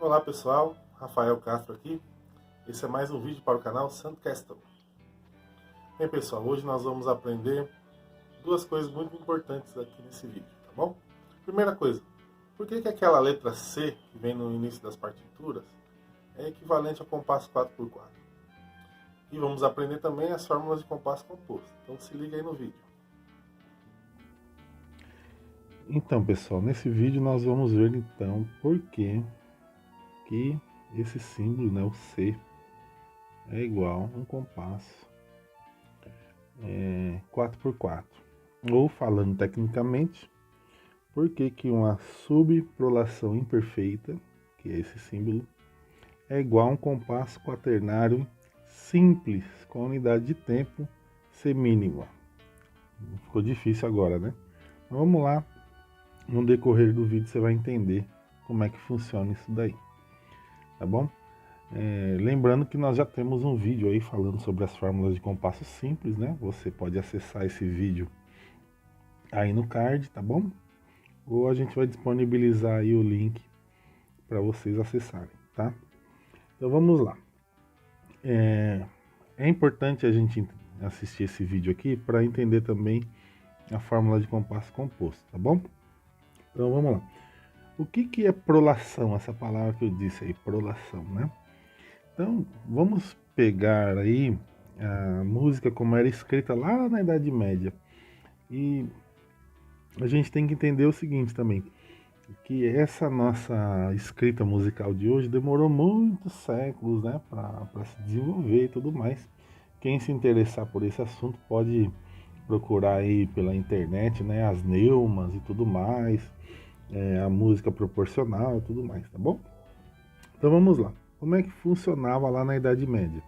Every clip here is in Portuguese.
Olá pessoal, Rafael Castro aqui. Esse é mais um vídeo para o canal Sandcastle. Bem pessoal, hoje nós vamos aprender duas coisas muito importantes aqui nesse vídeo, tá bom? Primeira coisa, por que aquela letra C que vem no início das partituras é equivalente ao compasso 4x4? E vamos aprender também as fórmulas de compasso composto. Então se liga aí no vídeo. Então pessoal, nesse vídeo nós vamos ver então por que esse símbolo, né, o C, é igual a um compasso 4x4. Ou falando tecnicamente, por que uma subprolação imperfeita, que é esse símbolo, é igual a um compasso quaternário simples, com a unidade de tempo semínima. Ficou difícil agora, né? Mas vamos lá. No decorrer do vídeo você vai entender como é que funciona isso daí, tá bom? Lembrando que nós já temos um vídeo aí falando sobre as fórmulas de compasso simples, né? Você pode acessar esse vídeo aí no card, tá bom? Ou a gente vai disponibilizar aí o link para vocês acessarem, tá? Então vamos lá. É importante a gente assistir esse vídeo aqui para entender também a fórmula de compasso composto, tá bom? Então vamos lá. O que é prolação? Essa palavra que eu disse aí, prolação, né? Então vamos pegar aí a música como era escrita lá na Idade Média. E a gente tem que entender o seguinte também, que essa nossa escrita musical de hoje demorou muitos séculos, né, para se desenvolver e tudo mais. Quem se interessar por esse assunto pode procurar aí pela internet, né, as neumas e tudo mais. A música proporcional e tudo mais, tá bom? Então vamos lá. Como é que funcionava lá na Idade Média?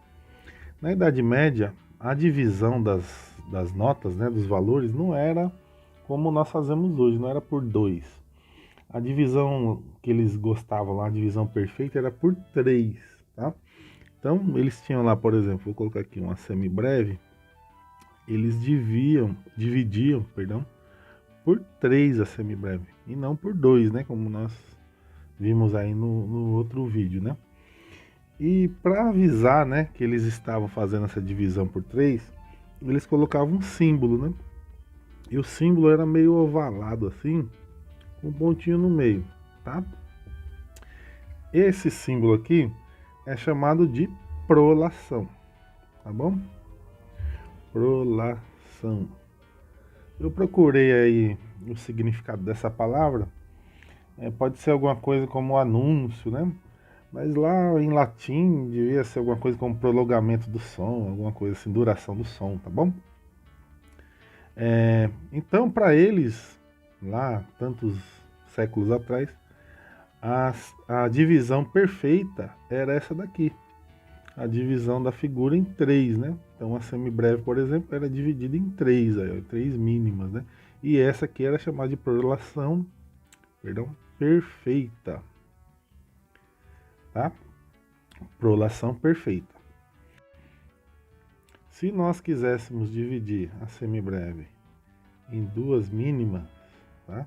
Na Idade Média, a divisão das notas, né, dos valores, não era como nós fazemos hoje, não era por 2. A divisão que eles gostavam lá, a divisão perfeita, era por 3, tá? Então eles tinham lá, por exemplo, vou colocar aqui uma semibreve, eles dividiam, por 3 a semibreve, e não por 2, né, como nós vimos aí no outro vídeo, né? E para avisar, né, que eles estavam fazendo essa divisão por 3, eles colocavam um símbolo, né? E o símbolo era meio ovalado assim, com um pontinho no meio, tá? Esse símbolo aqui é chamado de prolação, tá bom? Prolação. Eu procurei aí o significado dessa palavra. Pode ser alguma coisa como anúncio, né? Mas lá em latim devia ser alguma coisa como prolongamento do som, alguma coisa assim, duração do som, tá bom? Então, para eles, lá tantos séculos atrás, a divisão perfeita era essa daqui. A divisão da figura em 3, né? Então a semibreve, por exemplo, era dividida em 3, 3 mínimas, né? E essa aqui era chamada de prolação, perfeita, tá? Prolação perfeita. Se nós quiséssemos dividir a semibreve em 2 mínimas, tá?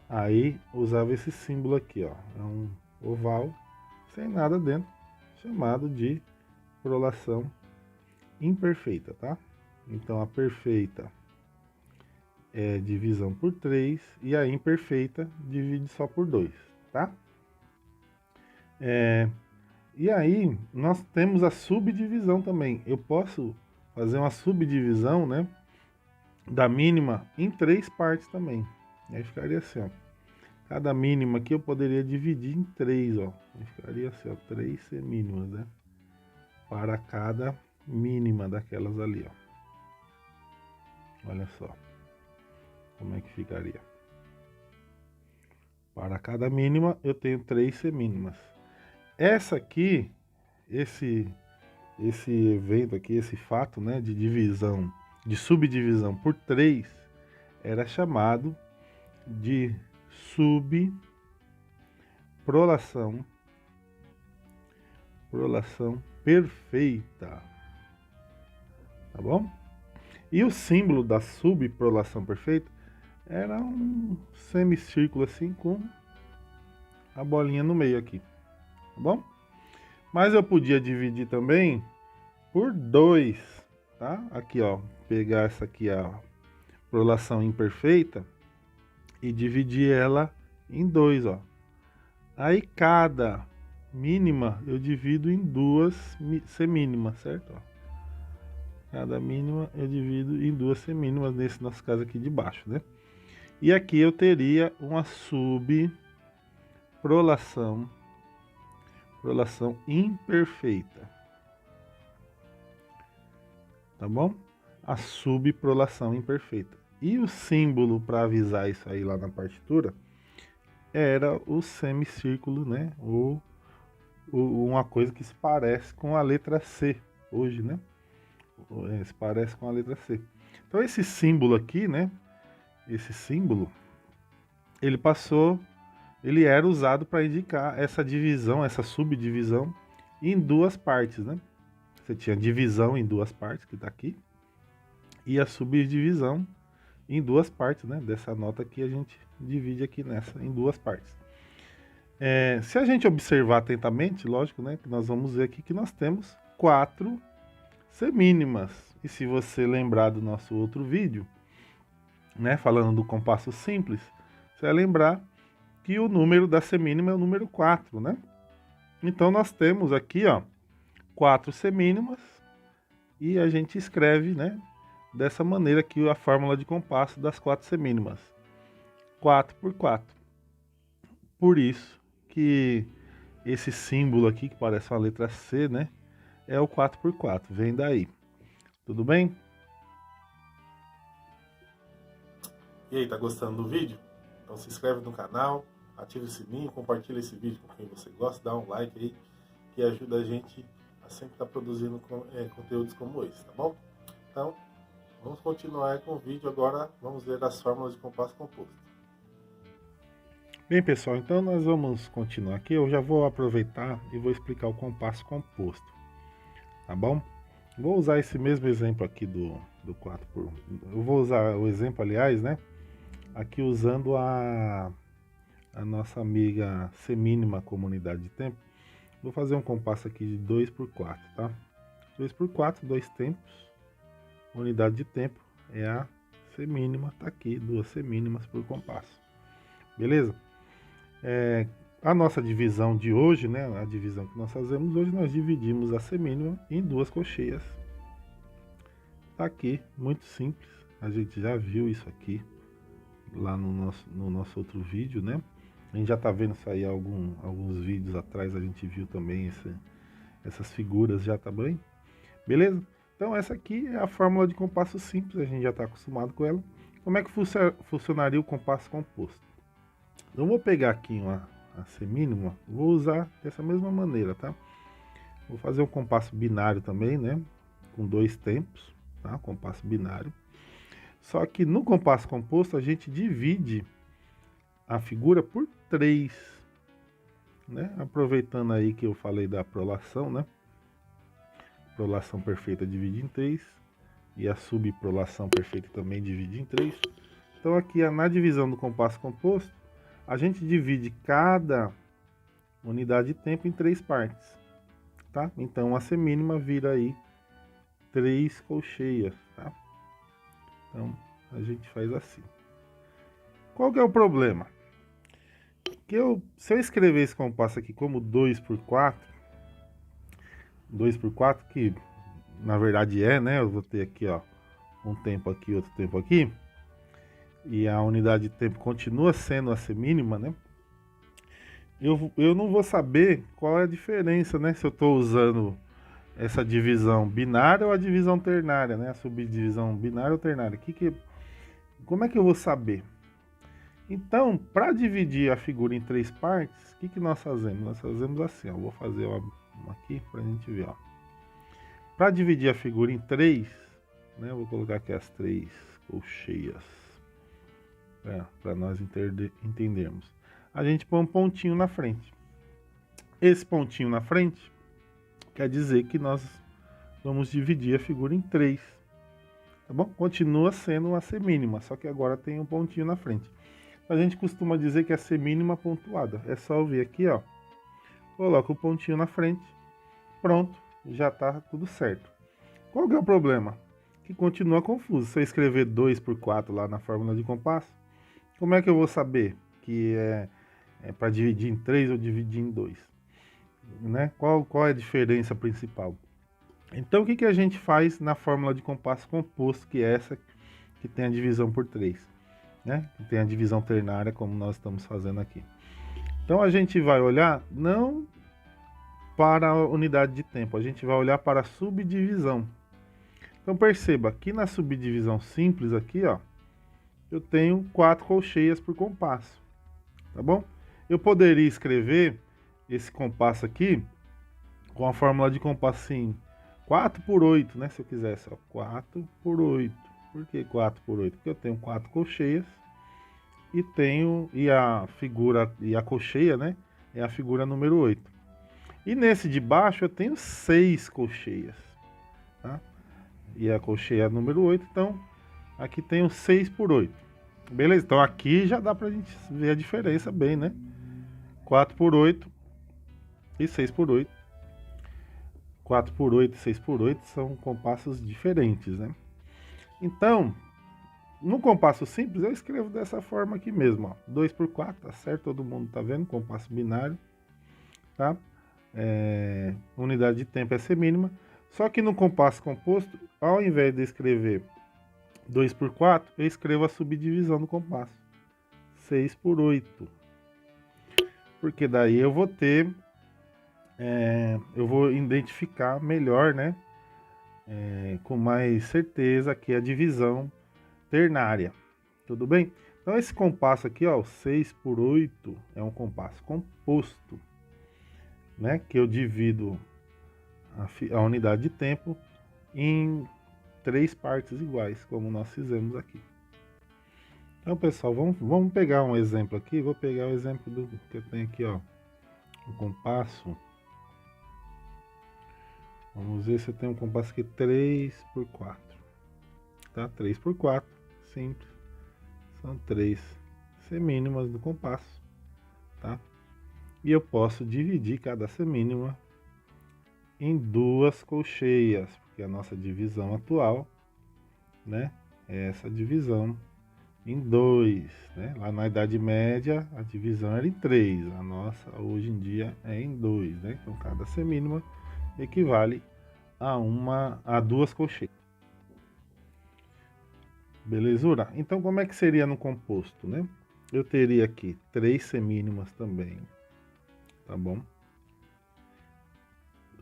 Aí usava esse símbolo aqui, ó, é um oval sem nada dentro, chamado de prolação imperfeita, tá? Então a perfeita é divisão por 3 e a imperfeita divide só por 2, tá? E aí nós temos a subdivisão também. Eu posso fazer uma subdivisão, né, da mínima em 3 partes também. Aí ficaria assim, ó. Cada mínima aqui eu poderia dividir em 3, ó. Aí ficaria assim, ó, 3 semínimas, né? Para cada mínima daquelas ali, ó. Olha só como é que ficaria. Para cada mínima eu tenho 3 semínimas. Essa aqui, esse evento aqui, esse fato, né, de divisão, de subdivisão por 3, era chamado de subprolação perfeita, tá bom? E o símbolo da subprolação perfeita era um semicírculo assim com a bolinha no meio aqui, tá bom? Mas eu podia dividir também por 2, tá? Aqui, ó, pegar essa aqui, a prolação imperfeita, e dividir ela em 2, ó. Aí cada mínima eu divido em 2 semínimas, certo? Ó. Cada mínima eu divido em 2 semínimas, nesse nosso caso aqui de baixo, né? E aqui eu teria uma subprolação imperfeita, tá bom? A subprolação imperfeita. E o símbolo para avisar isso aí lá na partitura era o semicírculo, né? Ou uma coisa que se parece com a letra C hoje, né? Se parece com a letra C. Então esse símbolo aqui, né? Esse símbolo, ele era usado para indicar essa divisão, essa subdivisão em 2 partes, né? Você tinha divisão em 2 partes, que está aqui, e a subdivisão em 2 partes, né? Dessa nota aqui a gente divide aqui nessa, em 2 partes. Se a gente observar atentamente, lógico, né? Que nós vamos ver aqui que nós temos 4 semínimas. E se você lembrar do nosso outro vídeo, né? Falando do compasso simples, você vai lembrar que o número da semínima é o número 4, né? Então nós temos aqui, ó, 4 semínimas e a gente escreve, né, dessa maneira aqui a fórmula de compasso das 4 semínimas. 4 por 4. Por isso que esse símbolo aqui, que parece uma letra C, né, é o 4 por 4. Vem daí. Tudo bem? E aí, tá gostando do vídeo? Então se inscreve no canal, ativa o sininho, compartilha esse vídeo com quem você gosta, dá um like aí, que ajuda a gente a sempre estar produzindo conteúdos como esse, tá bom? Então, vamos continuar com o vídeo agora, vamos ver as fórmulas de compasso composto. Bem, pessoal, então nós vamos continuar aqui. Eu já vou aproveitar e vou explicar o compasso composto, tá bom? Vou usar esse mesmo exemplo aqui do 4 por... Eu vou usar o exemplo, aliás, né? Aqui usando a nossa amiga semínima como unidade de tempo. Vou fazer um compasso aqui de 2 por 4, tá? 2 por 4, 2 tempos. Unidade de tempo é a semínima, tá aqui, 2 semínimas por compasso. Beleza? A nossa divisão de hoje, né? A divisão que nós fazemos hoje, nós dividimos a semínima em 2 colcheias. Tá aqui, muito simples. A gente já viu isso aqui lá no nosso outro vídeo, né? A gente já tá vendo isso aí alguns vídeos atrás, a gente viu também essas figuras já, tá bem? Beleza? Então essa aqui é a fórmula de compasso simples, a gente já está acostumado com ela. Como é que funcionaria o compasso composto? Eu vou pegar aqui a semínima, vou usar dessa mesma maneira, tá? Vou fazer um compasso binário também, né? Com 2 tempos, tá? Compasso binário. Só que no compasso composto a gente divide a figura por 3, né? Aproveitando aí que eu falei da prolação, né? Prolação perfeita divide em 3 e a subprolação perfeita também divide em 3. Então aqui na divisão do compasso composto, a gente divide cada unidade de tempo em 3 partes, tá? Então a semínima vira aí 3 colcheias, tá? Então a gente faz assim. Qual que é o problema? Que se eu escrever esse compasso aqui como 2 por 4, 2 por 4, que na verdade né? Eu vou ter aqui, ó, um tempo aqui, outro tempo aqui. E a unidade de tempo continua sendo a semínima, né? Eu não vou saber qual é a diferença, né? Se eu estou usando essa divisão binária ou a divisão ternária, né? A subdivisão binária ou ternária. Como é que eu vou saber? Então, para dividir a figura em 3 partes, o que nós fazemos? Nós fazemos assim, ó. Vou fazer uma aqui para a gente ver, ó. Para dividir a figura em 3, né? Eu vou colocar aqui as 3 colcheias. Para nós entendermos. A gente põe um pontinho na frente. Esse pontinho na frente quer dizer que nós vamos dividir a figura em 3. Tá bom? Continua sendo uma semínima, só que agora tem um pontinho na frente. A gente costuma dizer que é semínima pontuada. É só eu vir aqui, ó. coloco o pontinho na frente, pronto, já está tudo certo. Qual que é o problema? Que continua confuso. Se eu escrever 2 por 4 lá na fórmula de compasso, como é que eu vou saber que é para dividir em 3 ou dividir em 2? Né? Qual é a diferença principal? Então, o que a gente faz na fórmula de compasso composto, que é essa que tem a divisão por 3, né? Que tem a divisão ternária, como nós estamos fazendo aqui. Então, a gente vai olhar não para a unidade de tempo, a gente vai olhar para a subdivisão. Então, perceba, aqui na subdivisão simples, aqui, ó, eu tenho 4 colcheias por compasso, tá bom? Eu poderia escrever esse compasso aqui com a fórmula de compasso assim, 4 por 8, né? Se eu quisesse, ó, 4 por 8. Por que 4 por 8? Porque eu tenho 4 colcheias e a figura, e a colcheia, né? É a figura número 8. E nesse de baixo eu tenho 6 colcheias, tá? E a colcheia número 8, então aqui tem o 6 por 8. Beleza? Então aqui já dá pra gente ver a diferença bem, né? 4 por 8 e 6 por 8. 4 por 8 e 6 por 8 são compassos diferentes, né? Então, no compasso simples eu escrevo dessa forma aqui mesmo, ó. 2 por 4, tá certo? Todo mundo tá vendo? Compasso binário, tá? Unidade de tempo é semínima. Só que no compasso composto, ao invés de escrever 2 por 4, eu escrevo a subdivisão do compasso. 6 por 8. Porque daí eu vou ter... eu vou identificar melhor, né? Com mais certeza aqui a divisão ternária. Tudo bem? Então esse compasso aqui, ó, 6 por 8, é um compasso composto, né? Que eu divido a unidade de tempo em 3 partes iguais, como nós fizemos aqui. Então, pessoal, vamos pegar um exemplo aqui. Vou pegar o exemplo do que eu tenho aqui, ó, o compasso. Vamos ver se eu tenho um compasso aqui 3 por 4, tá? 3 por 4, simples. São 3 semínimas do compasso, tá? E eu posso dividir cada semínima em 2 colcheias, porque a nossa divisão atual, né, é essa divisão em 2, né? Lá na Idade Média a divisão era em 3, a nossa hoje em dia é em 2, né? Então cada semínima equivale a 2 colcheias. Belezura? Então como é que seria no composto, né? Eu teria aqui 3 semínimas também, tá bom?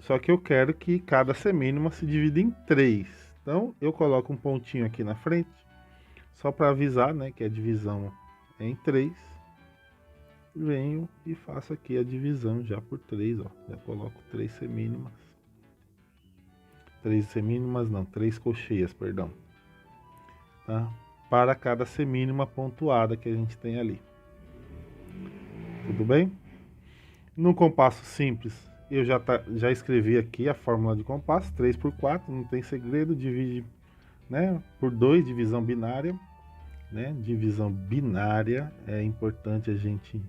Só que eu quero que cada semínima se divida em 3. Então eu coloco um pontinho aqui na frente, só para avisar, né, que a divisão é em 3. Venho e faço aqui a divisão já por 3, ó. Já coloco 3 semínimas. 3 semínimas não, 3 colcheias, perdão. Tá? Para cada semínima pontuada que a gente tem ali. Tudo bem? No compasso simples, eu já escrevi aqui a fórmula de compasso, 3 por 4, não tem segredo, divide, né, por 2, divisão binária, né? Divisão binária, é importante a gente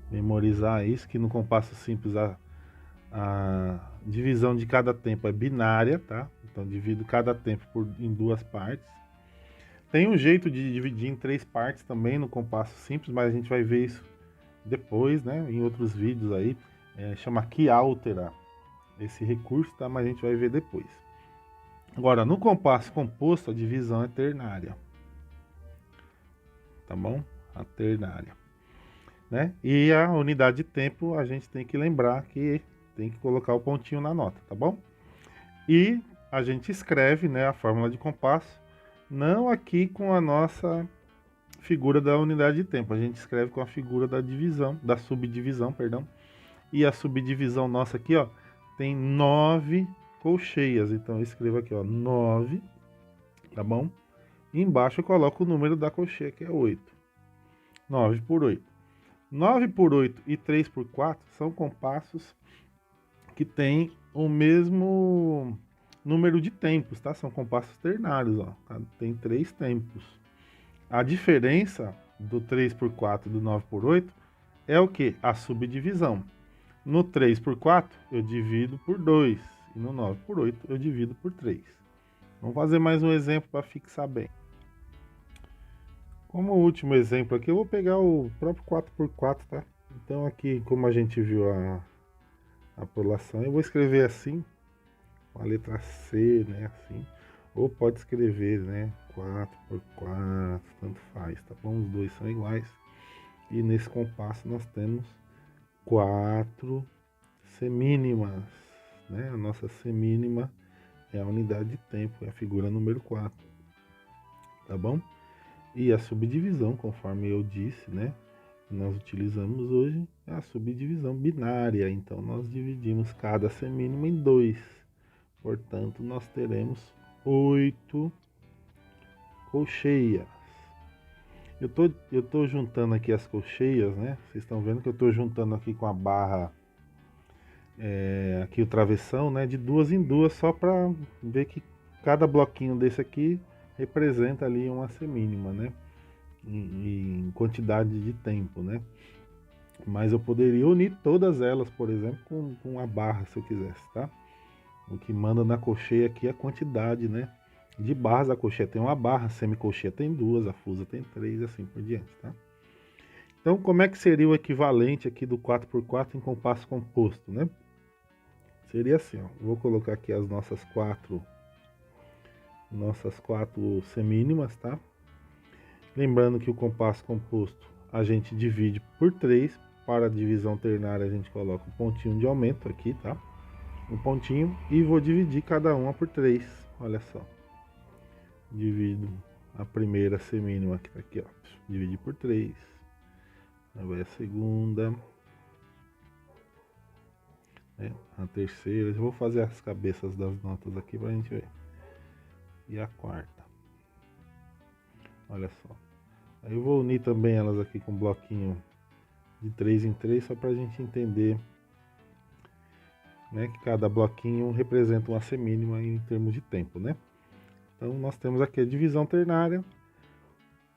memorizar isso, que no compasso simples a divisão de cada tempo é binária, tá? Então divido cada tempo em 2 partes. Tem um jeito de dividir em 3 partes também no compasso simples, mas a gente vai ver isso depois, né? Em outros vídeos aí. Chama Quialtera esse recurso, tá? Mas a gente vai ver depois. Agora, no compasso composto, a divisão é ternária. Tá bom? A ternária. Né? E a unidade de tempo, a gente tem que lembrar que tem que colocar o pontinho na nota, tá bom? E a gente escreve, né, a fórmula de compasso, não aqui com a nossa figura da unidade de tempo, a gente escreve com a figura da divisão, da subdivisão, perdão. E a subdivisão nossa aqui, ó, tem 9 colcheias, então eu escrevo aqui, ó, 9, tá bom? E embaixo eu coloco o número da colcheia, que é 8. 9 por 8. 9 por 8 e 3 por 4 são compassos que têm o mesmo número de tempos, tá? São compassos ternários, ó. Tem 3 tempos. A diferença do 3 por 4 e do 9 por 8 é o que? A subdivisão. No 3 por 4, eu divido por 2. E no 9 por 8, eu divido por 3. Vamos fazer mais um exemplo para fixar bem. Como último exemplo aqui, eu vou pegar o próprio 4 por 4, tá? Então aqui, como a gente viu a prolação, eu vou escrever assim, com a letra C, né, assim. Ou pode escrever, né, 4 por 4, tanto faz, tá bom? Os dois são iguais. E nesse compasso nós temos 4 semínimas, né? A nossa semínima é a unidade de tempo, é a figura número 4, tá bom? E a subdivisão, conforme eu disse, né, que nós utilizamos hoje, é a subdivisão binária. Então nós dividimos cada semínima em 2. Portanto, nós teremos 8 colcheias. Eu tô juntando aqui as colcheias, né? Vocês estão vendo que eu estou juntando aqui com a barra, aqui o travessão, né? De 2 em 2, só para ver que cada bloquinho desse aqui representa ali uma semínima, né? Em quantidade de tempo, né? Mas eu poderia unir todas elas, por exemplo, com a barra, se eu quisesse, tá? O que manda na colcheia aqui é a quantidade, né, de barras. A colcheia tem uma barra, a semicolcheia tem 2, a fusa tem 3, assim por diante, tá? Então, como é que seria o equivalente aqui do 4 por 4 em compasso composto, né? Seria assim, ó. Vou colocar aqui as nossas quatro semínimas, tá? Lembrando que o compasso composto a gente divide por 3. Para a divisão ternária a gente coloca um pontinho de aumento aqui, tá? Um pontinho, e vou dividir cada uma por 3. Olha só. Divido a primeira semínima que tá aqui, ó. Dividir por 3. Aí vai a segunda. Né? A terceira. Eu vou fazer as cabeças das notas aqui pra gente ver. E a quarta. Olha só. Aí eu vou unir também elas aqui com um bloquinho de 3 em 3, só pra gente entender, né, que cada bloquinho representa uma semínima em termos de tempo, né? Então nós temos aqui a divisão ternária.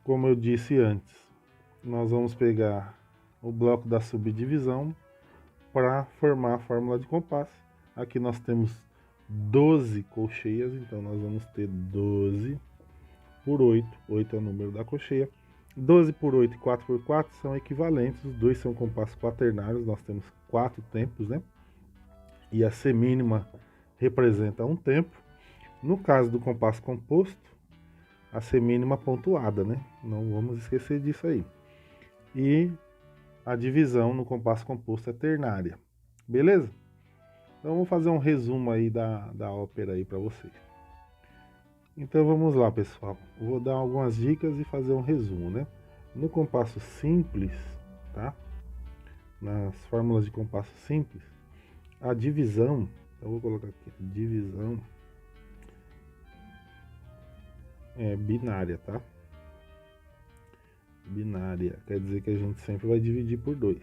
Como eu disse antes, nós vamos pegar o bloco da subdivisão para formar a fórmula de compasso. Aqui nós temos 12 colcheias, então nós vamos ter 12 por 8. 8 é o número da colcheia. 12 por 8 e 4 por 4 são equivalentes, os dois são compassos quaternários, nós temos 4 tempos, né? E a semínima representa um tempo. No caso do compasso composto, a semínima pontuada, né? Não vamos esquecer disso aí. E a divisão no compasso composto é ternária. Beleza? Então vou fazer um resumo aí da ópera aí para vocês. Então vamos lá, pessoal. Eu vou dar algumas dicas e fazer um resumo, né? No compasso simples, tá? Nas fórmulas de compasso simples, a divisão, eu vou colocar aqui, divisão é binária, tá? Binária, quer dizer que a gente sempre vai dividir por 2.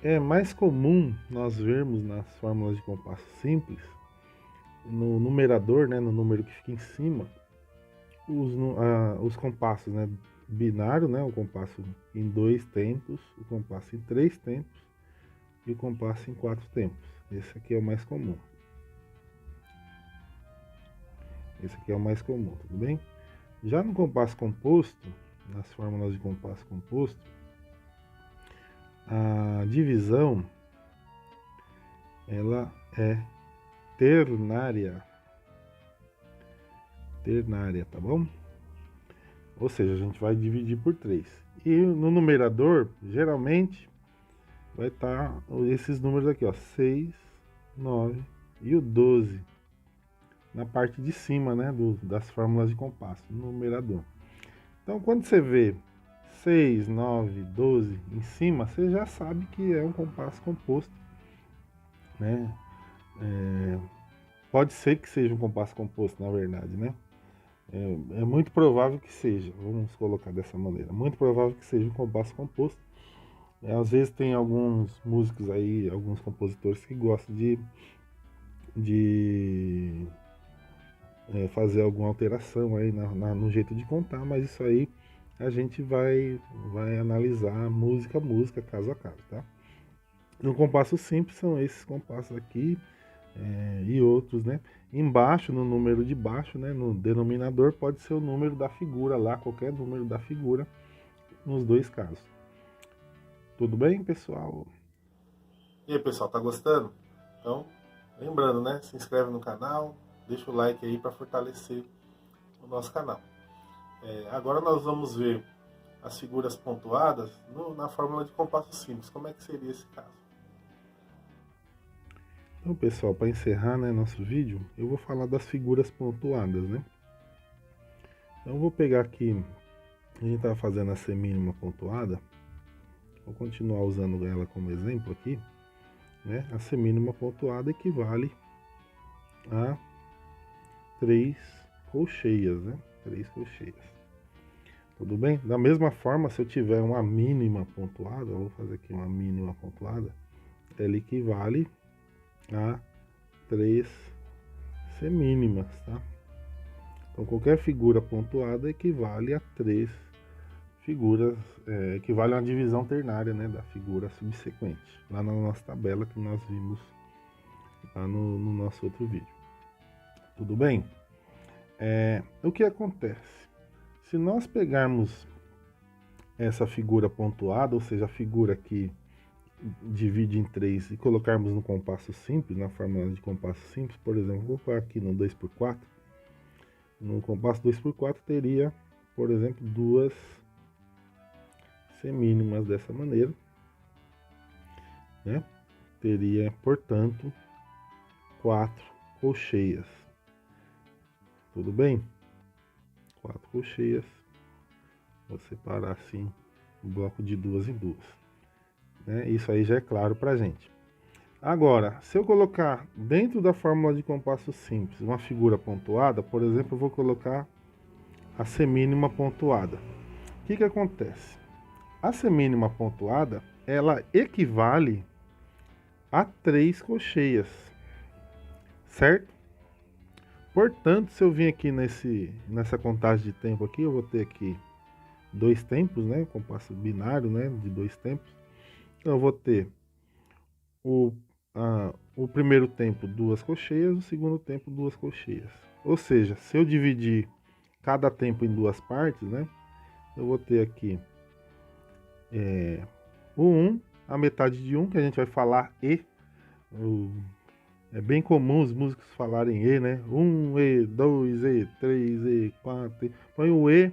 É mais comum nós vermos nas fórmulas de compasso simples, no numerador, né, no número que fica em cima, os compassos, né, binário, né, o compasso em 2 tempos, o compasso em 3 tempos e o compasso em 4 tempos. Esse aqui é o mais comum. Esse aqui é o mais comum, tudo bem? Já no compasso composto, nas fórmulas de compasso composto, a divisão ela é ternária, tá bom? Ou seja, a gente vai dividir por 3. E no numerador, geralmente, vai estar esses números aqui, ó, 6, 9 e o 12. Na parte de cima, né, das fórmulas de compasso, no numerador. Então, quando você vê 6, 9, 12 em cima, você já sabe que é um compasso composto, né? Pode ser que seja um compasso composto, na verdade, né? É muito provável que seja, vamos colocar dessa maneira, muito provável que seja um compasso composto. Às vezes tem alguns músicos aí, alguns compositores que gostam de fazer alguma alteração aí no jeito de contar, mas isso aí a gente vai analisar música a música, caso a caso, tá? No compasso simples são esses compassos aqui e outros, né? Embaixo, no número de baixo, né, no denominador, pode ser o número da figura lá, qualquer número da figura, nos dois casos. Tudo bem, pessoal? E aí, pessoal, tá gostando? Então, lembrando, né? Se inscreve no canal, deixa o like aí para fortalecer o nosso canal. Agora nós vamos ver as figuras pontuadas na fórmula de compasso simples. Como é que seria esse caso? Então, pessoal, para encerrar, né, nosso vídeo, eu vou falar das figuras pontuadas, né? Então, eu vou pegar aqui, a gente está fazendo a semínima pontuada, vou continuar usando ela como exemplo aqui, né? A semínima pontuada equivale a 3 colcheias, né? 3 colcheias. Tudo bem? Da mesma forma, se eu tiver uma mínima pontuada, eu vou fazer aqui uma mínima pontuada, ela equivale a 3 semínimas, tá? Então qualquer figura pontuada equivale a 3 figuras, equivale a uma divisão ternária, né, da figura subsequente, lá na nossa tabela que nós vimos lá no nosso outro vídeo. Tudo bem? O que acontece? Se nós pegarmos essa figura pontuada, ou seja, a figura que divide em 3 e colocarmos no compasso simples, na fórmula de compasso simples, por exemplo, vou colocar aqui no 2x4, no compasso 2x4 teria, por exemplo, 2 semínimas dessa maneira, né? Teria, portanto, 4 colcheias. Tudo bem? 4 colcheias. Vou separar assim um bloco de 2 em 2. Né? Isso aí já é claro pra gente. Agora, se eu colocar dentro da fórmula de compasso simples uma figura pontuada, por exemplo, eu vou colocar a semínima pontuada. O que acontece? A semínima pontuada, ela equivale a 3 colcheias, certo? Portanto, se eu vir aqui nessa contagem de tempo aqui, eu vou ter aqui 2 tempos, né? Compasso binário, né? De 2 tempos. Então, eu vou ter o primeiro tempo 2 colcheias, o segundo tempo 2 colcheias. Ou seja, se eu dividir cada tempo em 2 partes, né? Eu vou ter aqui o 1, a metade de 1, que a gente vai falar E. É bem comum os músicos falarem E, né? 1 E, 2 E, 3 E, 4 E. Põe o E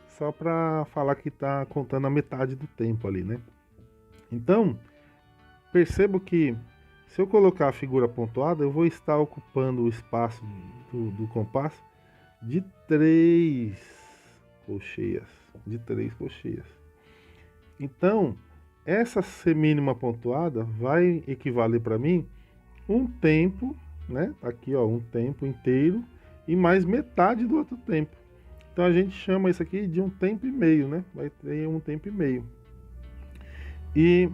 só para falar que está contando a metade do tempo ali, né? Então, percebo que se eu colocar a figura pontuada, eu vou estar ocupando o espaço do compasso de 3 colcheias. De 3 colcheias. Então, essa semínima pontuada vai equivaler para mim um tempo, né? Aqui, ó, um tempo inteiro e mais metade do outro tempo. Então a gente chama isso aqui de um tempo e meio, né? Vai ter um tempo e meio. E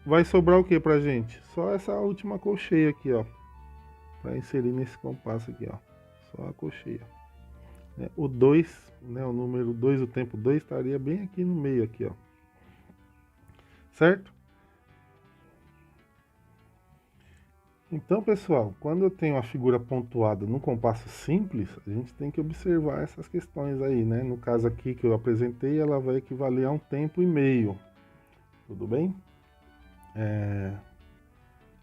vai sobrar o que pra gente? Só essa última colcheia aqui, ó, para inserir nesse compasso aqui, ó. Só a colcheia. O 2, né, o número 2, o tempo 2 estaria bem aqui no meio aqui, ó. Certo? Então, pessoal, quando eu tenho a figura pontuada no compasso simples, a gente tem que observar essas questões aí, né? No caso aqui que eu apresentei, ela vai equivaler a um tempo e meio. Tudo bem?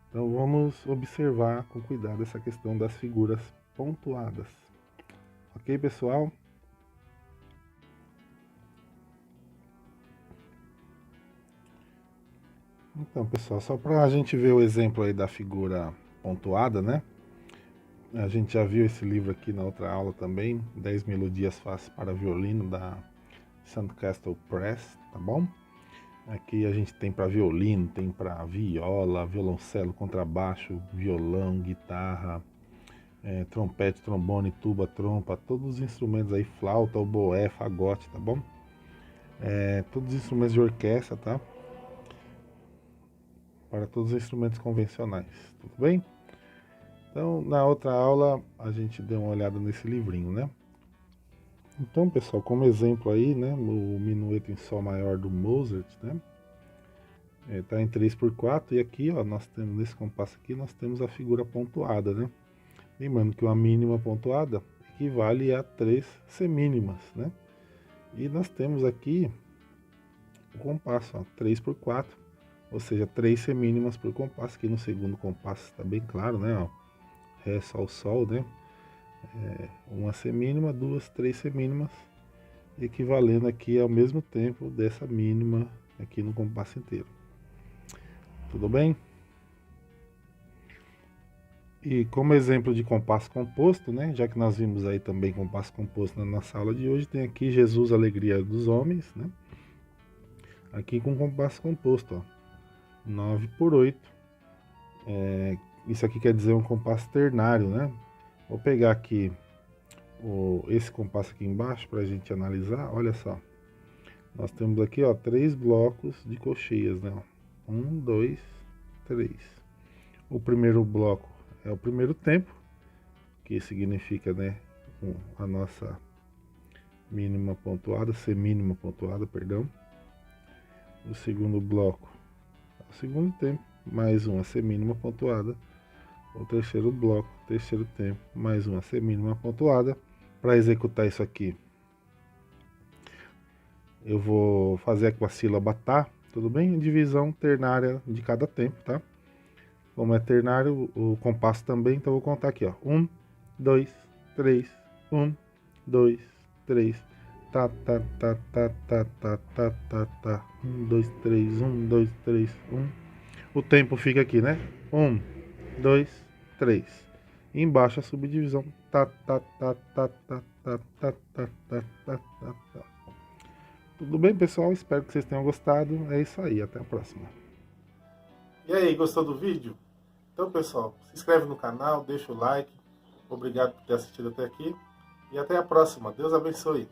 Então vamos observar com cuidado essa questão das figuras pontuadas. Ok, pessoal? Então, pessoal, só para a gente ver o exemplo aí da figura pontuada, né? A gente já viu esse livro aqui na outra aula também, 10 Melodias Fáceis para Violino, da Sandcastle Press, tá bom? Aqui a gente tem para violino, tem para viola, violoncelo, contrabaixo, violão, guitarra, trompete, trombone, tuba, trompa, todos os instrumentos aí, flauta, oboé, fagote, tá bom? Todos os instrumentos de orquestra, tá? Para todos os instrumentos convencionais, tudo bem? Então, na outra aula, a gente deu uma olhada nesse livrinho, né? Então, pessoal, como exemplo aí, né, o Minueto em Sol Maior do Mozart, né? Tá em 3x4 e aqui, ó, nós temos nesse compasso aqui, nós temos a figura pontuada, né? Lembrando que uma mínima pontuada equivale a 3 semínimas, né? E nós temos aqui o compasso, ó, 3x4, ou seja, 3 semínimas por compasso. Aqui no segundo compasso está bem claro, né? Ó, Ré, Sol, Sol, né? Uma semínima, duas, 3 semínimas, equivalendo aqui ao mesmo tempo dessa mínima aqui no compasso inteiro. Tudo bem? E como exemplo de compasso composto, né, já que nós vimos aí também compasso composto na nossa aula de hoje, tem aqui Jesus, Alegria dos Homens, né? Aqui com compasso composto, ó, 9x8. Isso aqui quer dizer um compasso ternário, né? Vou pegar aqui esse compasso aqui embaixo para a gente analisar. Olha só, nós temos aqui, ó, 3 blocos de cocheias, né? 1, 2, 3. O primeiro bloco é o primeiro tempo, que significa, né, a nossa mínima pontuada, semínima pontuada, perdão. O segundo bloco é o segundo tempo, mais uma semínima pontuada. O terceiro bloco, terceiro tempo, mais uma semínima pontuada. Para executar isso aqui, eu vou fazer aqui com a sílaba tá, tudo bem? Divisão ternária de cada tempo, tá? Como é ternário, o compasso também, então eu vou contar aqui, ó. 1, 2, 3, 1, 2, 3, tá, tá, tá, tá, tá, tá, tá, tá, tá, 1, 2, 3, 1, 2, 3, 1. O tempo fica aqui, né? 1, 2, 3. Embaixo a subdivisão, tá, tá, tá, tá, tá, tá, tá, tá, tá, tá, tá, tá. Tudo bem, pessoal? Espero que vocês tenham gostado. É isso aí, até a próxima. E aí, gostou do vídeo? Então, pessoal, se inscreve no canal, deixa o like. Obrigado por ter assistido até aqui. E até a próxima. Deus abençoe.